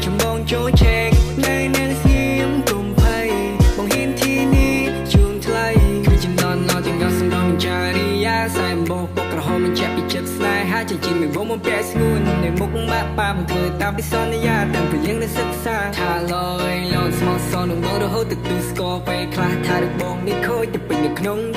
ចំបងចូលឆេកនៅនឹងស្ងៀមកុំភ័យបងហ៊ានទីនេះជួងថ្លៃគឺចំណន់ឡោទាំងអស់សំដងចារីយ៉ាសែមបោកក្រហមមិនចាក់ពីចិត្តស្នេហាជាជីមិនវងមកពាក់ស្ងួននៅមុខបាក់ប៉ាមិនធ្វើតាមពីសន្យាទាំងព្រយើងនៅសិក្សាថាលយលន់ស្មោះសនងរហូតទៅទូស្គរពេលខ្លះថារបងនេះខូចទៅពេញនៅក្នុង